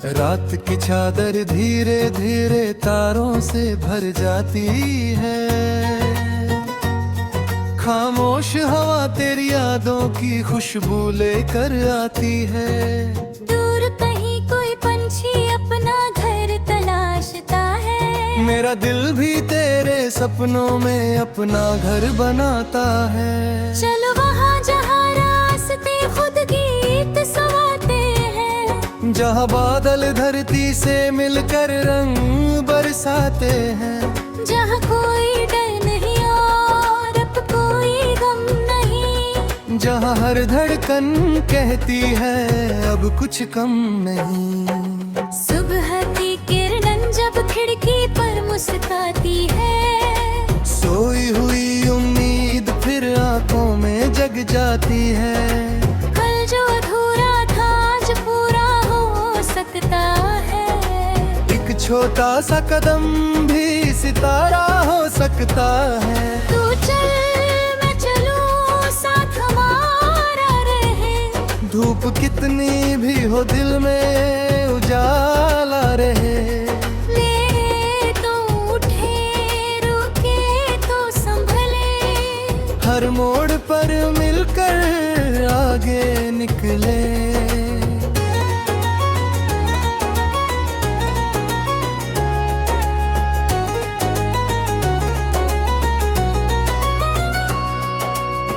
रात की चादर धीरे धीरे तारों से भर जाती है। खामोश हवा तेरी यादों की खुशबू लेकर आती है। दूर कहीं कोई पंछी अपना घर तलाशता है। मेरा दिल भी तेरे सपनों में अपना घर बनाता है। चलो वहाँ जहाँ रास्ते खुद गीत सवाते हैं, जहाँ बादल धरती से मिलकर रंग बरसाते हैं। जहाँ कोई डर नहीं और अब कोई गम नहीं, जहाँ हर धड़कन कहती है अब कुछ कम नहीं। सुबह की किरणें जब खिड़की पर मुस्कुराती है, सोई हुई उम्मीद फिर आंखों में जग जाती है। कल जो अधूरा था आज पूरा हो सकता है। एक छोटा सा कदम भी सितारा हो सकता है। तू चल मैं चलूं साथ हमारा रहे, धूप कितनी भी हो दिल में उजाला रहे। ले तो उठे रुके तो संभले, हर मोड़ पर मिलकर आगे निकले।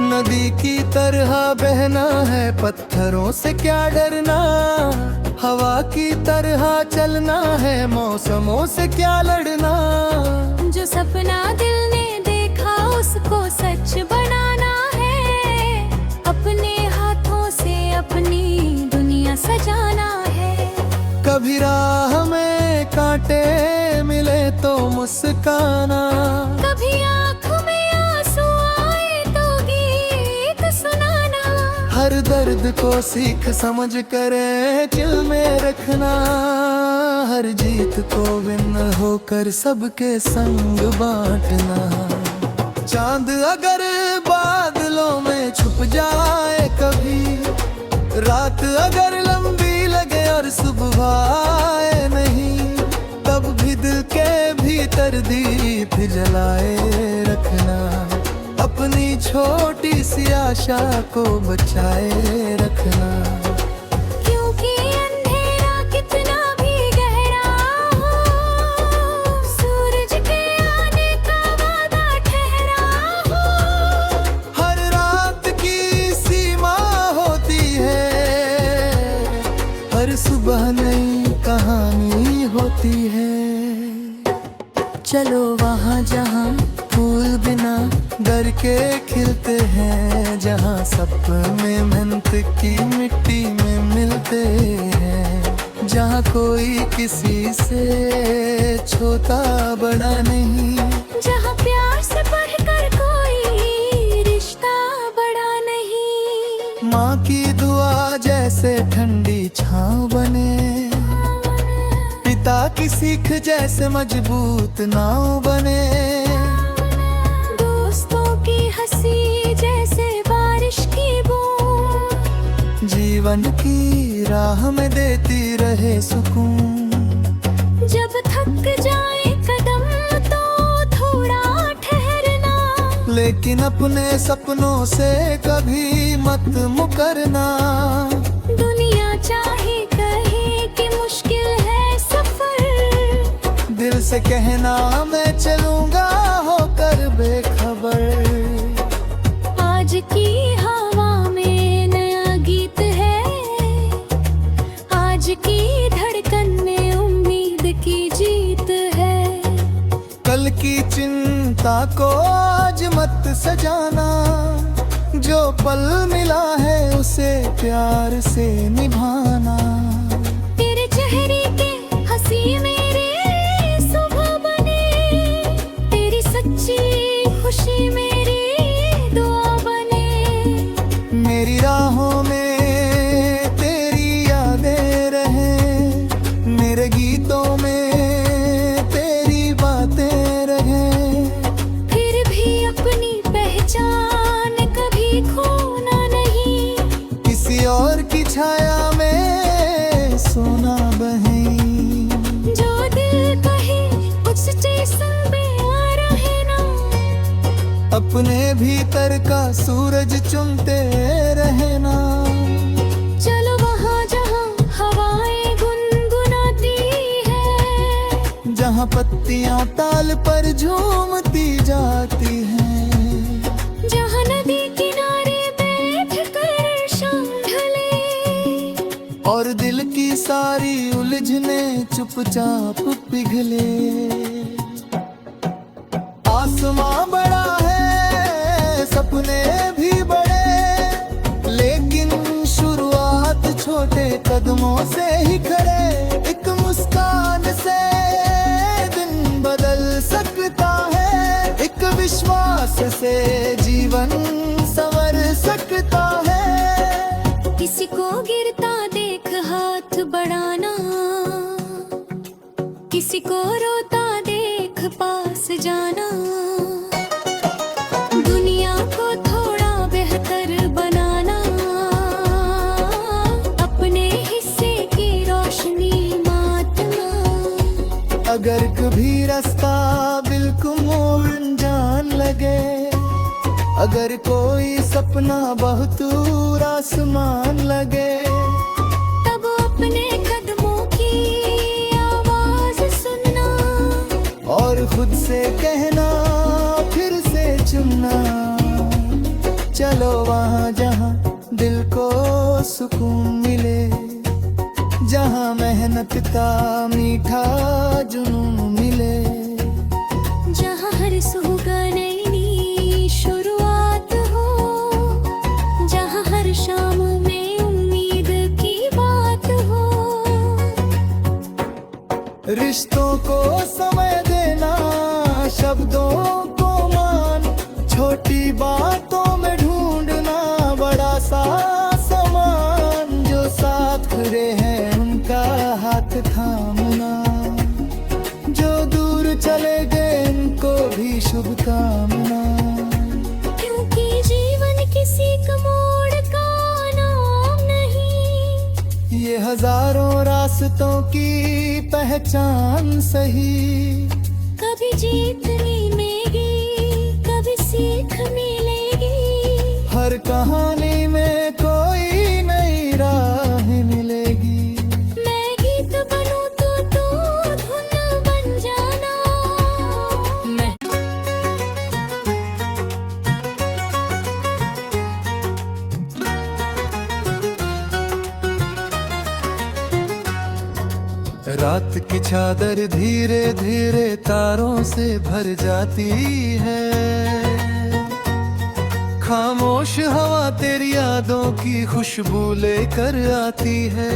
नदी की तरह बहना है, पत्थरों से क्या डरना। हवा की तरह चलना है, मौसमों से क्या लड़ना। जो सपना दिल ने देखा उसको सच बनाना है। अपने हाथों से अपनी दुनिया सजाना है। कभी राह में कांटे मिले तो मुस्काना। कभी आँखों में आंसू आए तो गीत सुनाना। हर दर्द को सीख समझ कर दिल में रखना। हर जीत को विन होकर सबके संग बांटना। चांद अगर बादलों में छुप जाए कभी, रात अगर लंबी लगे और सुबह आए नहीं, तब भी दिल के भीतर दीप जलाए रखना। अपनी छोटी सी आशा को बचाए रखना। क्योंकि अंधेरा कितना भी गहरा हो, सूरज के आने का वादा ठहरा हो। हर रात की सीमा होती है, हर सुबह नई कहानी होती है। चलो वहाँ जहाँ फूल बिना डर के खिलते हैं, जहाँ सपने मेहनत की मिट्टी में मिलते हैं, जहाँ कोई किसी से छोटा बड़ा नहीं, जहाँ प्यार से बढ़कर कोई रिश्ता बड़ा नहीं। माँ की दुआ जैसे ठंडी छाँव बने, पिता की सीख जैसे मजबूत नाव बने, दोस्तों की हंसी जैसे बारिश की बूंद, जीवन की राह में देती रहे सुकून। जब थक जाए कदम तो थोड़ा ठहरना, लेकिन अपने सपनों से कभी मत मुकरना। दुनिया चाहे कहे कि मुश्किल है सफर, दिल से कहना मैं चलूंगा होकर बेखबर। आज की हवा में नया गीत है, आज की धड़कन में उम्मीद की जीत है। कल की चिंता को आज मत सजाना, जो पल मिला है उसे प्यार से निभाना। तेरे चेहरे के हंसी मेरे सुबह बने, तेरी सच्ची खुशी मेरी दुआ बने। मेरी राहों में तेरी यादें रहें, मेरे गीतों में तेरी बातें रहें। फिर भी अपनी पहचान कभी खोना नहीं, किसी और की छाया में सोना बहे। संग प्यारा है ना। अपने भीतर का सूरज चुनते रहना। चलो वहाँ जहाँ हवाएं गुनगुनाती है, जहाँ पत्तियाँ ताल पर झूमती जाती हैं, जहाँ नदी किनारे बैठ कर शाम ढले, और दिल की सारी उलझने चुपचाप पिघले। आसमां बड़ा है, सपने भी बड़े, लेकिन शुरुआत छोटे कदमों से ही करे। एक मुस्कान से दिन बदल सकता है, एक विश्वास से जीवन संवर सकता है। किसी को गिरता देख हाथ बढ़ाना, किसी को रोता देख पास जाना। दुनिया को थोड़ा बेहतर बनाना, अपने हिस्से की रोशनी मातना। अगर कभी रास्ता बिल्कुल अनजान लगे, अगर कोई सपना बहुत दूर आसमान लगे, तब अपने कदमों की आवाज सुनना, और खुद से कहना फिर से चुनना। चलो वहाँ जहाँ दिल को सुकून मिले, जहाँ मेहनत का मीठा जुनून मिले, जहाँ हर सुबह नई शुरुआत हो, जहाँ हर शाम में उम्मीद की बात हो। रिश्तों को समय देना, शब्दों को मान, छोटी बातों में ढूंढना बड़ा सा सामान। जो साथ खड़े हैं उनका हाथ थामना, जो दूर चले गए उनको भी शुभकामना। क्योंकि जीवन किसी का मोड़ का नाम नहीं, ये हजारों रास्तों की पहचान सही। कभी जीत मिलेगी, कभी सीख मिलेगी, हर कहानी में कोई नई राह मिलेगी। मैं गीत बनूं तो तू धुन बन जाना। मैं रात की चादर धीरे धीरे तारों से भर जाती है, खामोश हवा तेरी यादों की खुशबू लेकर आती है।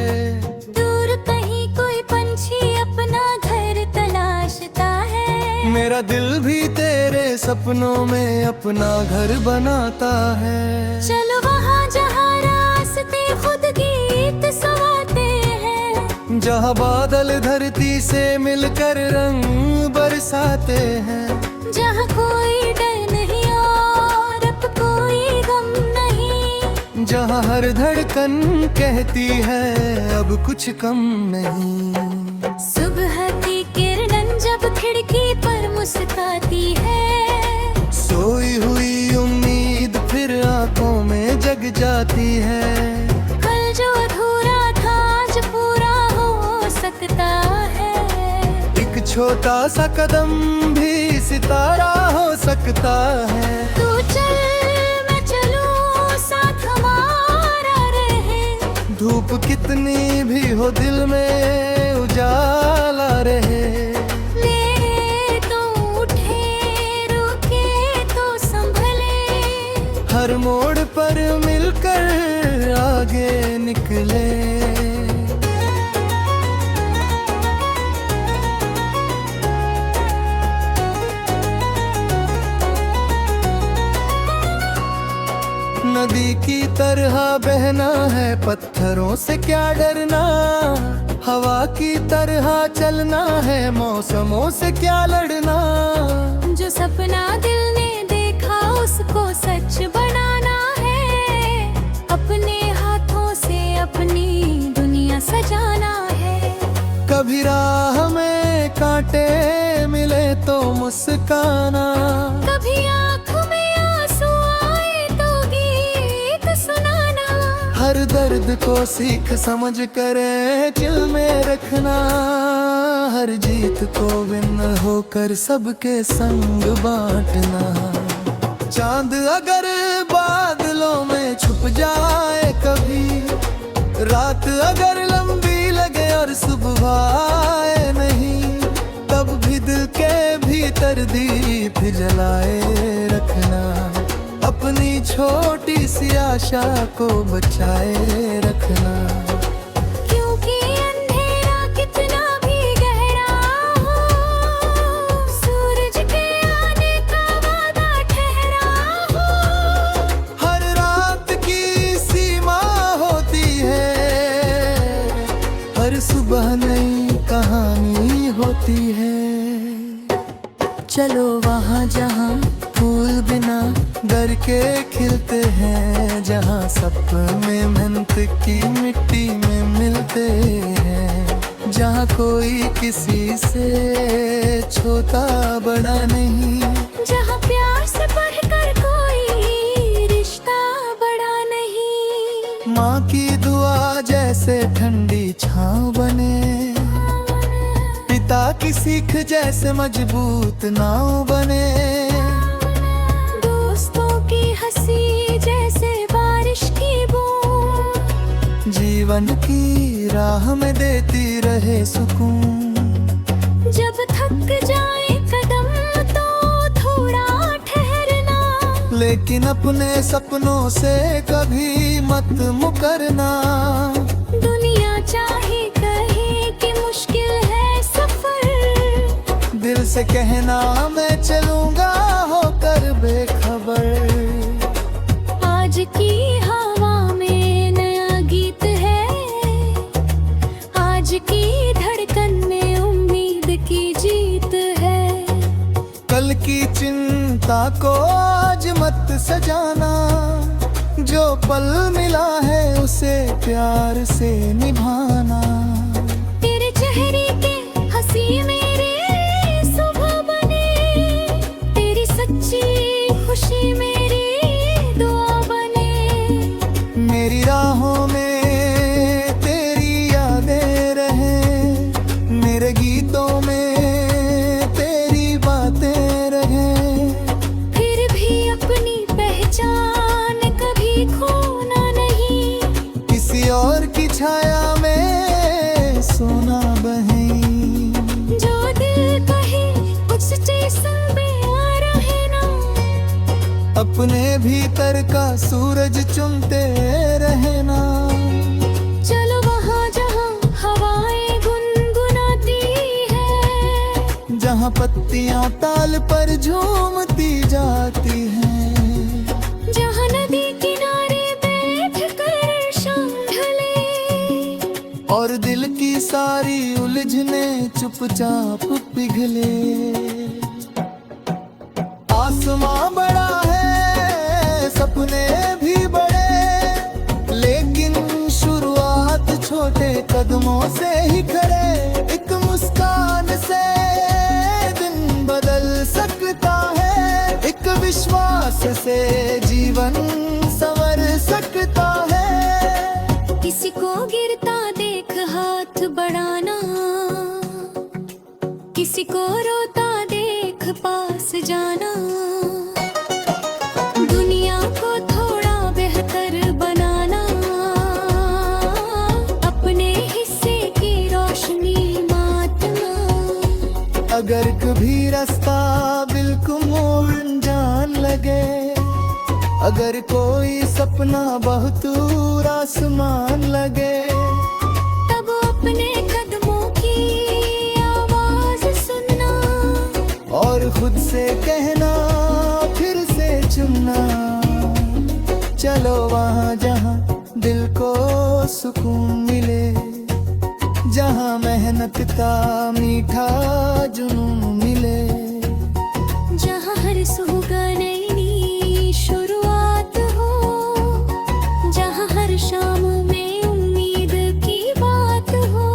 दूर कहीं कोई पंछी अपना घर तलाशता है, मेरा दिल भी तेरे सपनों में अपना घर बनाता है। चलो वहाँ जहाँ रास्ते खुद गीत सवाते हैं, जहाँ बादल धरती से मिलकर रंग बरसाते हैं, जहाँ कोई डर नहीं और अब कोई गम नहीं, जहाँ हर धड़कन कहती है अब कुछ कम नहीं। सुबह की किरण जब खिड़की पर मुस्कुराती है, सोई हुई उम्मीद फिर आंखों में जग जाती है। कल जो अधूरा था आज पूरा हो सकता है, एक छोटा सा कदम भी सितारा हो सकता है। तू चल मैं चलूं साथ हमारा रहे, धूप कितनी भी हो दिल में उजाला रहे। ले तो उठे रुके तो संभले, हर मोड़ पर मिलकर आगे निकले। नदी की तरह बहना है, पत्थरों से क्या डरना, हवा की तरह चलना है, मौसमों से क्या लड़ना। जो सपना दिल ने देखा उसको सच बनाना है, अपने हाथों से अपनी दुनिया सजाना है। कभी राह में कांटे मिले तो मुस्काना, कभी आँखों में आंसू आए तो गीत सुनाना। हर दर्द को सीख समझ करे दिल में रखना, हर जीत को विन होकर सबके संग बांटना। चांद अगर बादलों में छुप जाए कभी, रात अगर लंबी लगे और सुबह आए नहीं, तब भी दिल के भीतर दीप जलाए रखना, अपनी छोटी सी आशा को बचाए रखना। क्योंकि अंधेरा कितना भी गहरा हो, सूरज के आने का वादा ठहरा हो। हर रात की सीमा होती है, हर सुबह नई कहानी होती है। चलो वहाँ जहाँ फूल बिना डर के खिलते हैं, जहाँ सपने मेहनत की मिट्टी में मिलते हैं, जहाँ कोई किसी से छोटा बड़ा नहीं, जहाँ प्यार से बढ़कर कोई रिश्ता बड़ा नहीं। माँ की दुआ जैसे ठंडी छाँव बने, पिता की सीख जैसे मजबूत नाव बने, दोस्तों की हंसी जैसे बारिश की बूंद, जीवन की राह में देती रहे सुकून। जब थक जाए कदम तो थोड़ा ठहरना, लेकिन अपने सपनों से कभी मत मुकरना। दुनिया चाहे कहे कि मुश्किल है सफर, दिल से कहना मैं चलूंगा होकर बेखबर। आज की हवा में नया गीत है, आज की धड़कन में उम्मीद की जीत है। कल की चिंता को आज मत सजाना, जो पल मिला है उसे प्यार से निभाना। तेरे चेहरे के हंसी मेरे सुबह बने, तेरी सच्ची खुशी मेरी दुआ बने। मेरी राहों में तेरी यादें रहें, मेरे गीतों में तेरी बातें रहें। फिर भी अपनी पहचान कभी खोना नहीं, किसी और की छाया में सोना बहे। जो दिल कहे उस स्टेशन पे आ रहे ना, अपने भीतर का सूरज चुनते रहना। चलो वहाँ जहाँ हवाएं गुनगुनाती है, जहाँ पत्तियाँ ताल पर झूमती जाती हैं, जहाँ नदी किनारे बैठ कर शाम ढले, और दिल की सारी उलझने चुपचाप पिघले। आसमां बड़ा है, सपने भी बड़े, लेकिन शुरुआत छोटे कदमों से ही करे। एक मुस्कान से दिन बदल सकता है, एक विश्वास से जीवन संवर सकता है। किसी को गिरता देख हाथ बढ़ाना, किसी को रोता देख पास जाना। दुनिया को थोड़ा बेहतर बनाना, अपने हिस्से की रोशनी बांटना। अगर कभी रास्ता बिल्कुल अनजान लगे, अगर कोई सपना बहुत दूर आसमान लगे, तब अपने कदमों की आवाज सुनना, और खुद से कहना फिर से चुनना। चलो वहाँ जहाँ दिल को सुकून मिले, जहाँ मेहनत का मीठा जुनून मिले, जहाँ हर सुबह नई शुरुआत हो, जहाँ हर शाम में उम्मीद की बात हो।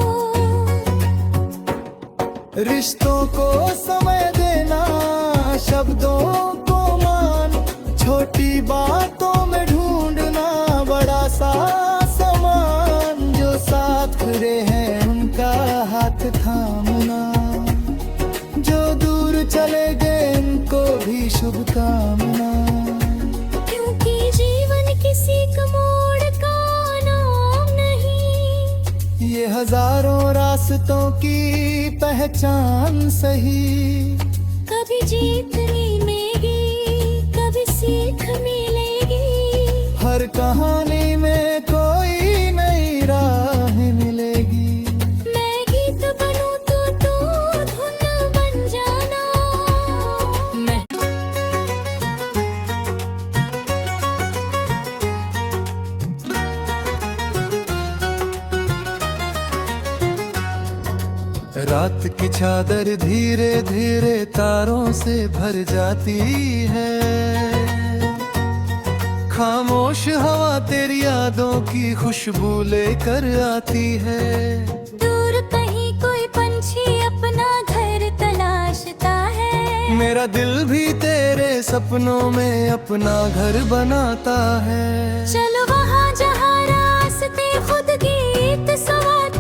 रिश्ते छोटी बातों में ढूंढना बड़ा सा सामान, जो साथ खड़े हैं उनका हाथ थामना, जो दूर चले गए उनको भी शुभकामना। क्योंकि जीवन किसी का मोड़ का नाम नहीं, ये हजारों रास्तों की पहचान सही। कभी जीत मिलेगी, कभी सीख मिलेगी, हर कहानी में कोई नई राह मिलेगी। मैं गीत बनूं तो तू धुन बन जाना। मैं रात की चादर धीरे धीरे तारों से भर जाती है, खामोश हवा तेरी यादों की खुशबू लेकर आती है। दूर कहीं कोई पंछी अपना घर तलाशता है, मेरा दिल भी तेरे सपनों में अपना घर बनाता है। चलो वहाँ जहाँ रास्ते खुद गीत सवार